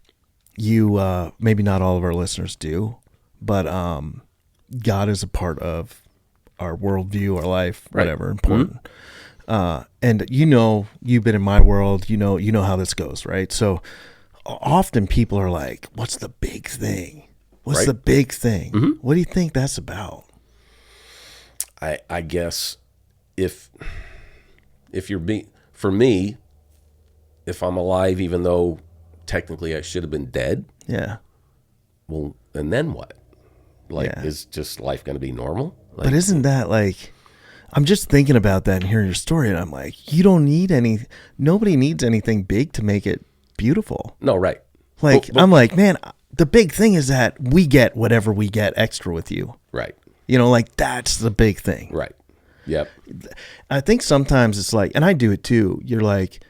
You maybe not all of our listeners do, but God is a part of our worldview, our life, Right. whatever, important. And you know, you've been in my world, you know how this goes, right? So often people are like, what's the big thing? What's Right. the big thing? Mm-hmm. What do you think that's about? I guess if you're for me, if I'm alive, even though technically I should have been dead, Yeah. well, and then what? Like, Yeah. is just life going to be normal? Like, But isn't that like, I'm just thinking about that and hearing your story, and I'm like, you don't need nobody needs anything big to make it beautiful. no, right. Like, But- I'm like, man, the big thing is that we get whatever we get extra with you. Right, You know, like that's the big thing. right. Yep. I think sometimes it's like, and I do it too. You're like,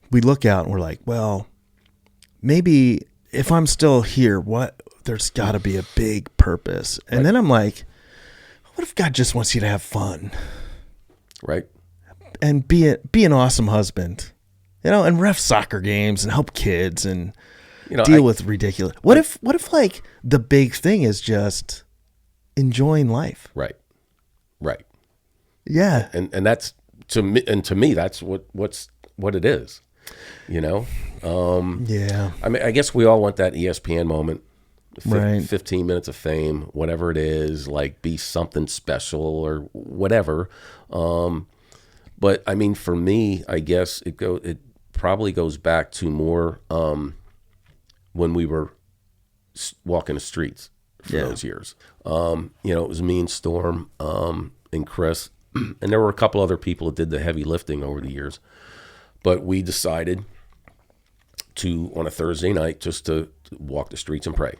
we look out and we're like, well, maybe if I'm still here, there's got to be a big purpose. And then I'm like, what if God just wants you to have fun Right. and be an awesome husband, you know, and ref soccer games and help kids and You know, deal with ridiculous. What if like the big thing is just enjoying life? Right. Right. Yeah. And that's to me that's what it is. You know? Yeah. I mean, I guess we all want that ESPN moment. Right. 15 minutes of fame, whatever it is, like be something special or whatever. But I mean, for me, I guess it probably goes back to more when we were walking the streets for those years. You know, it was me and Storm and Chris, and there were a couple other people that did the heavy lifting over the years. But we decided to, on a Thursday night, just to walk the streets and pray.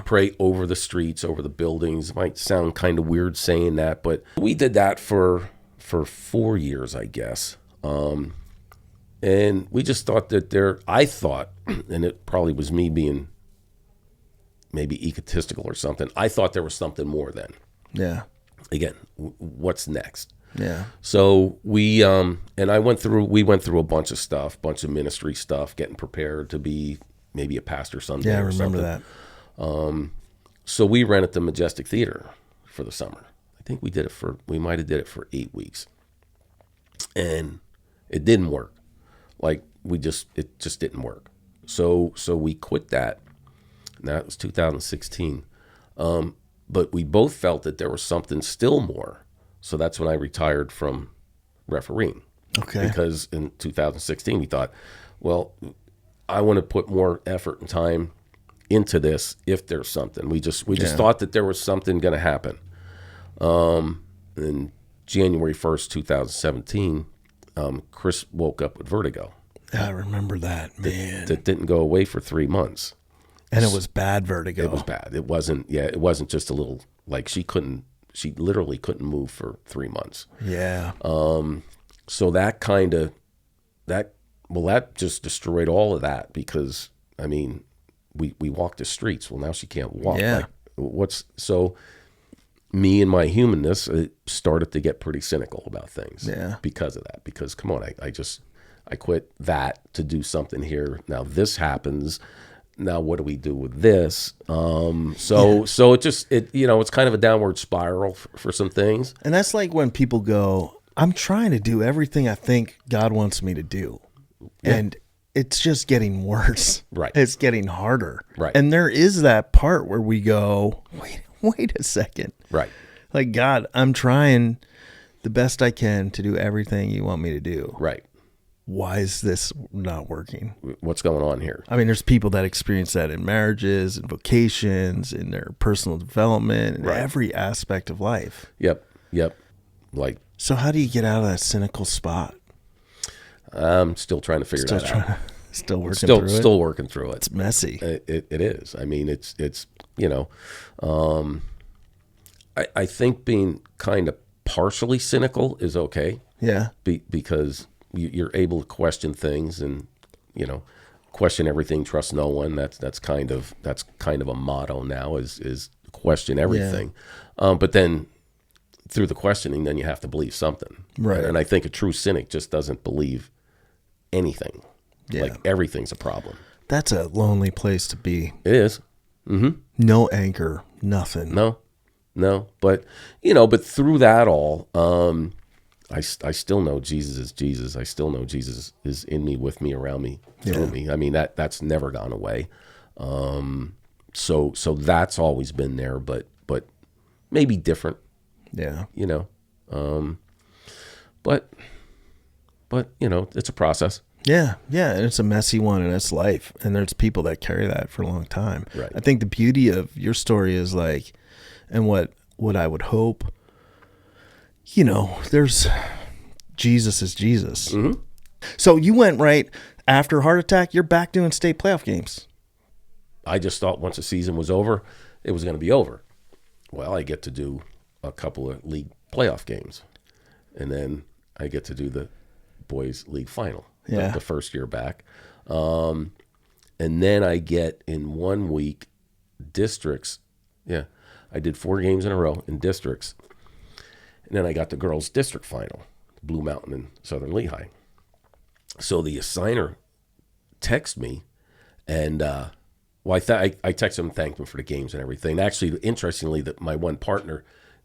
Pray over the streets, over the buildings. It might sound kind of weird saying that, but we did that for 4 years, I guess. And we just thought that I thought, and it probably was me being maybe egotistical or something, I thought there was something more then. Yeah. Again, what's next? Yeah. So we and we went through a bunch of stuff, bunch of ministry stuff, getting prepared to be maybe a pastor someday. Yeah, I or remember something. that. So we rented the Majestic Theater for the summer. I think we might have did it for 8 weeks, and it didn't work. Like it just didn't work. So we quit that. And that was 2016. But we both felt that there was something still more. So that's when I retired from refereeing. Okay. Because in 2016 we thought, well, I want to put more effort and time into this if there's something. We just thought that there was something going to happen. In January 1st, 2017, Chris woke up with vertigo. I remember that, man. That didn't go away for 3 months. And it was bad vertigo. It was bad. It wasn't just a little, like she literally couldn't move for 3 months. Yeah. So that just destroyed all of that because, I mean, we walked the streets. Well, now she can't walk. Yeah. So me and my humanness started to get pretty cynical about things. Yeah. Because of that. Because come on, I quit that to do something here. Now this happens. now what do we do with this? So it's kind of a downward spiral for some things. And that's like when people go, I'm trying to do everything I think God wants me to do. Yeah. And it's just getting worse. Right. It's getting harder. Right. And there is that part where we go, wait a second. Right. Like, God, I'm trying the best I can to do everything you want me to do. Right. Why is this not working? What's going on here? I mean, there's people that experience that in marriages and vocations, in their personal development, in every aspect of life. Yep. So how do you get out of that cynical spot? I'm still trying to figure that out. Still working through it? Still working through it. It's messy. It is. I mean, it's I think being kind of partially cynical is okay. Yeah. Because you're able to question things and, question everything, trust no one. That's kind of a motto now is question everything. Yeah. But then through the questioning, then you have to believe something. Right. And I think a true cynic just doesn't believe anything. Yeah. Like everything's a problem. That's a lonely place to be. It is. Mm-hmm. No anchor, nothing. No. But, but through that all, I still know Jesus is Jesus. I still know Jesus is in me, with me, around me, through me. I mean, that's never gone away. So that's always been there, but maybe different. Yeah. But it's a process. Yeah, and it's a messy one, and it's life. And there's people that carry that for a long time. Right. I think the beauty of your story is like, and what I would hope, there's Jesus is Jesus. Mm-hmm. So you went right after heart attack, you're back doing state playoff games. I just thought once the season was over, it was going to be over. Well, I get to do a couple of league playoff games, and then I get to do the boys league final. The first year back. And then I get in 1 week districts. Yeah, I did 4 games in a row in districts. And then I got the girls district final, Blue Mountain and Southern Lehigh. So the assigner texted me, and I texted him, thanked him for the games and everything. Actually, interestingly, that my one partner,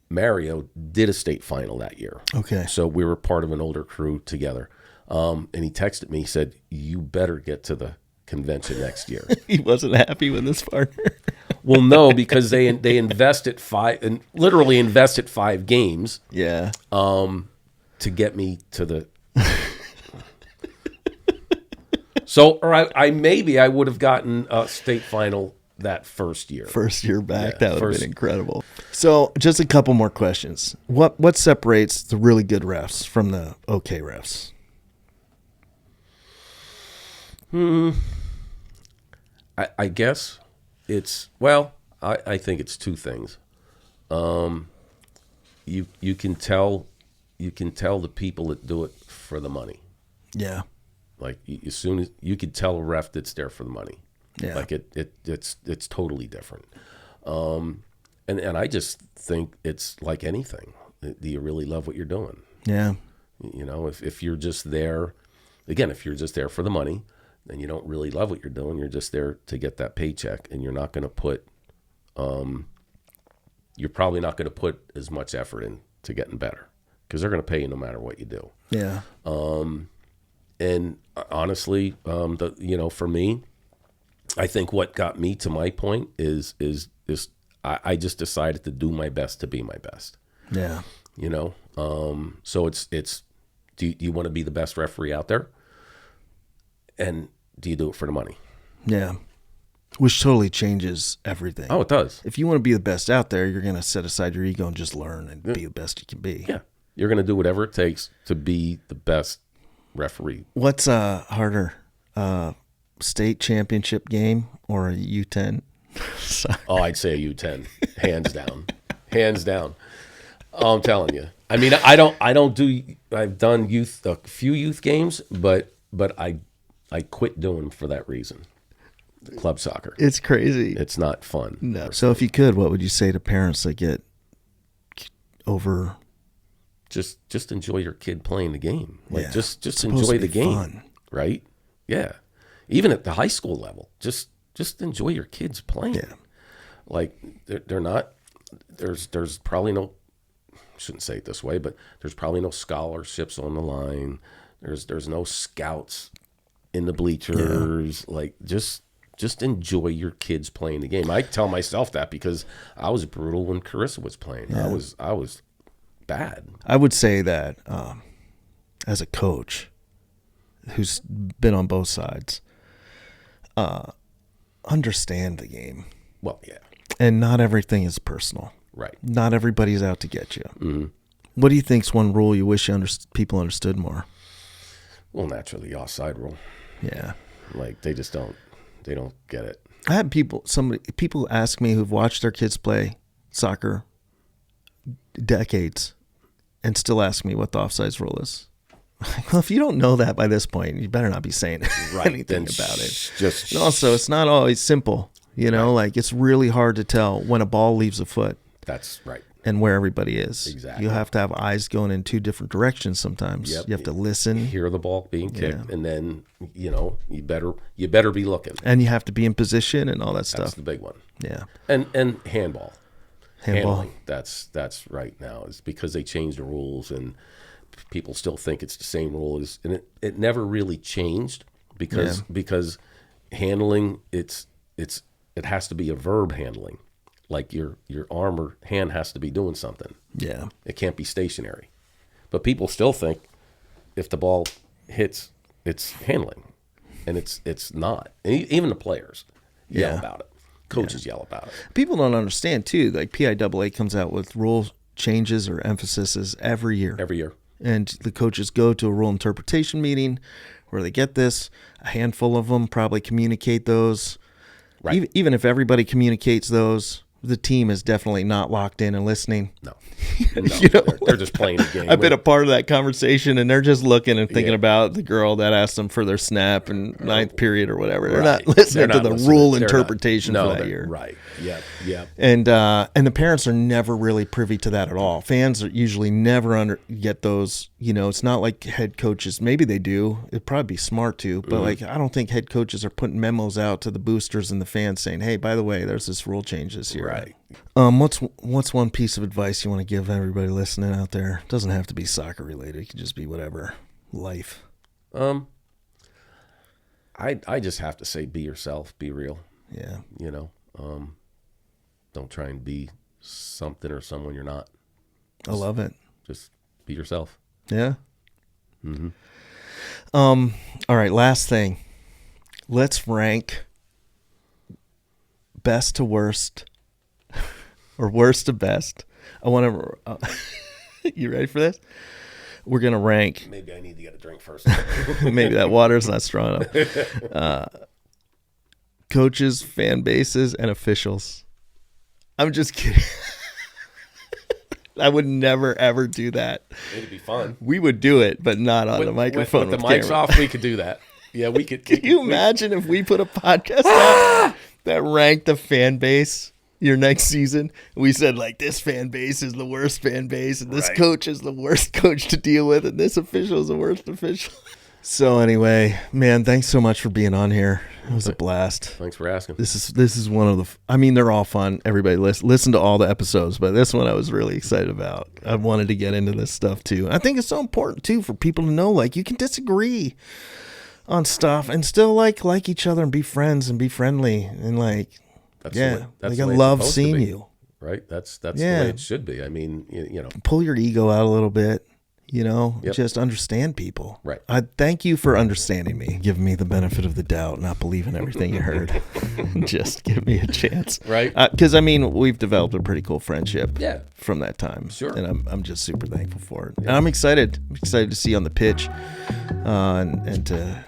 Mario, did a state final that year. Okay. So we were part of an older crew together. And he texted me, he said, you better get to the convention next year. He wasn't happy with his partner. Well, no, because they invested literally invested 5 games. Yeah. To get me to the. So, or I would have gotten a state final that first year. First year back, that would have been incredible. So, just a couple more questions. What separates the really good refs from the okay refs? I guess it's, I think it's 2 things. You can tell the people that do it for the money. Yeah. Like as soon as you could tell a ref that's there for the money. Yeah. Like it's totally different. And I just think it's like anything. Do you really love what you're doing? Yeah. If you're just there, again, if you're just there for the money, then you don't really love what you're doing. You're just there to get that paycheck, and you're not going to put, you're probably not going to put as much effort into getting better, because they're going to pay you no matter what you do. Yeah. And honestly, for me, I think what got me to my point is I just decided to do my best to be my best. Yeah. So it's do you want to be the best referee out there? And do you do it for the money? Yeah. Which totally changes everything. Oh, it does. If you want to be the best out there, you're going to set aside your ego and just learn and be the best you can be. Yeah. You're going to do whatever it takes to be the best referee. What's harder, state championship game or a U10? Oh, I'd say a U10, hands down, hands down. I'm telling you. I mean, I've done a few youth games, but I quit doing them for that reason. Club soccer. It's crazy. It's not fun. No. So if you could, what would you say to parents that get over? Just enjoy your kid playing the game. Like just it's enjoy the game. Fun. Right? Yeah. Even at the high school level, just just enjoy your kids playing. Yeah. Like they're not. There's probably no. Shouldn't say it this way, but there's probably no scholarships on the line. There's no scouts in the bleachers. Yeah. Like just enjoy your kids playing the game. I tell myself that because I was brutal when Carissa was playing. Yeah. I was bad. I would say that as a coach who's been on both sides, understand the game. Well, yeah. And not everything is personal. Right. Not everybody's out to get you. Mm-hmm. What do you think's one rule you wish people understood more? Well, naturally, the offside rule. Yeah. Like they don't get it. I had people ask me who've watched their kids play soccer decades and still ask me what the offsides rule is. Well, if you don't know that by this point, you better not be saying anything about it. And also, it's not always simple. You know, like it's really hard to tell when a ball leaves a foot. That's right. And where everybody is. Exactly. You have to have eyes going in two different directions sometimes. Yep. You have to listen. Hear the ball being kicked, and then, you better be looking. And you have to be in position and all that stuff. That's the big one. Yeah. And handball. Handling. That's right now. Is because they changed the rules and people still think it's the same rule as, and it never really changed because handling it has to be a verb handling. Like your arm or hand has to be doing something. Yeah. It can't be stationary. But people still think if the ball hits, it's handling. And it's not. And even the players yell about it. Coaches yell about it. People don't understand, too. Like PIAA comes out with rule changes or emphases every year. Every year. And the coaches go to a rule interpretation meeting where they get this. A handful of them probably communicate those. Right. Even if everybody communicates those, the team is definitely not locked in and listening. No. They're just playing the game. I've been a part of that conversation, and they're just looking and thinking about the girl that asked them for their snap in ninth period or whatever. They're not listening to the rule interpretation for that year. Right. Yeah. And the parents are never really privy to that at all. Fans are usually never get those. It's not like head coaches. Maybe they do. It'd probably be smart to, but I don't think head coaches are putting memos out to the boosters and the fans saying, "Hey, by the way, there's this rule change this year." Right. What's one piece of advice you want to give everybody listening out there? It doesn't have to be soccer related. It can just be whatever. Life. I just have to say, be yourself, be real. Yeah. Don't try and be something or someone you're not. I love it. Just be yourself. Yeah. Mm-hmm. All right. Last thing. Let's rank best to worst or worst to best. I want to. You ready for this? We're gonna rank. Maybe I need to get a drink first. Maybe that water's not strong enough. Coaches, fan bases, and officials. I'm just kidding. I would never, ever do that. It'd be fun. We would do it, but not on the microphone. With the mics off, we could do that. Yeah, we could. Can you imagine if we put a podcast out that ranked the fan base your next season? We said, this fan base is the worst fan base, and this coach is the worst coach to deal with, and this official is the worst official. So anyway, man, thanks so much for being on here. It was a blast. Thanks for asking. This is one of the. They're all fun. Everybody listen to all the episodes, but this one I was really excited about. I wanted to get into this stuff too. I think it's so important too for people to know, you can disagree on stuff and still like each other and be friends and be friendly and I love seeing you. Right. That's the way it should be. Pull your ego out a little bit. Yep. Just understand people. Right. I thank you for understanding me, giving me the benefit of the doubt, not believing everything you heard. Just give me a chance. Right. Because we've developed a pretty cool friendship. Yeah. From that time. Sure. And I'm just super thankful for it. Yeah. And I'm excited. To see you on the pitch, and to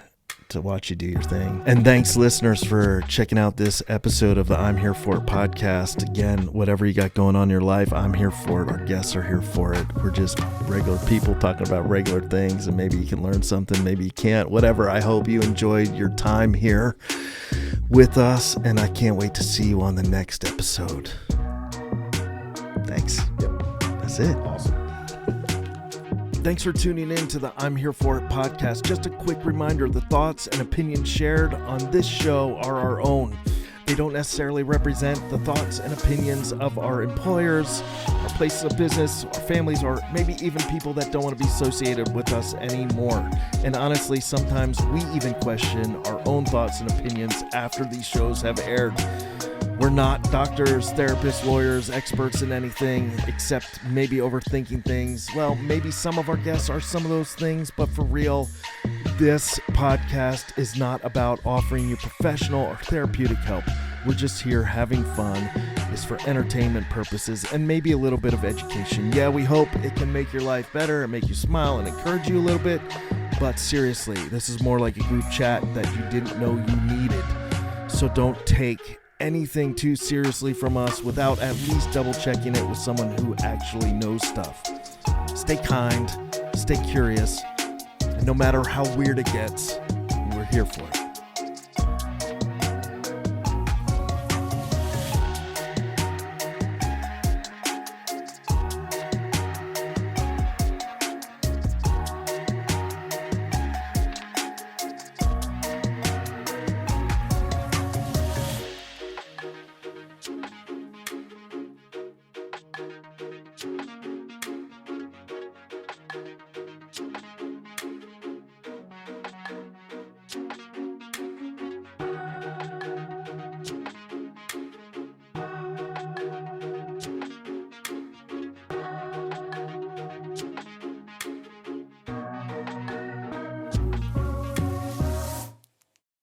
watch you do your thing. And thanks, listeners, for checking out this episode of the I'm Here For It podcast. Again, whatever you got going on in your life, I'm here for it. Our guests are here for it. We're just regular people talking about regular things, and maybe you can learn something, maybe you can't, whatever. I hope you enjoyed your time here with us, and I can't wait to see you on the next episode. Thanks. Yep. That's it. Awesome. Thanks for tuning in to the I'm Here For It podcast. Just a quick reminder, the thoughts and opinions shared on this show are our own. They don't necessarily represent the thoughts and opinions of our employers, our places of business, our families, or maybe even people that don't want to be associated with us anymore. And honestly, sometimes we even question our own thoughts and opinions after these shows have aired. We're not doctors, therapists, lawyers, experts in anything except maybe overthinking things. Well, maybe some of our guests are some of those things, but for real, this podcast is not about offering you professional or therapeutic help. We're just here having fun. It's for entertainment purposes and maybe a little bit of education. Yeah, we hope it can make your life better and make you smile and encourage you a little bit. But seriously, this is more like a group chat that you didn't know you needed. So don't take anything too seriously from us without at least double checking it with someone who actually knows stuff. Stay kind, stay curious, and no matter how weird it gets, we're here for it.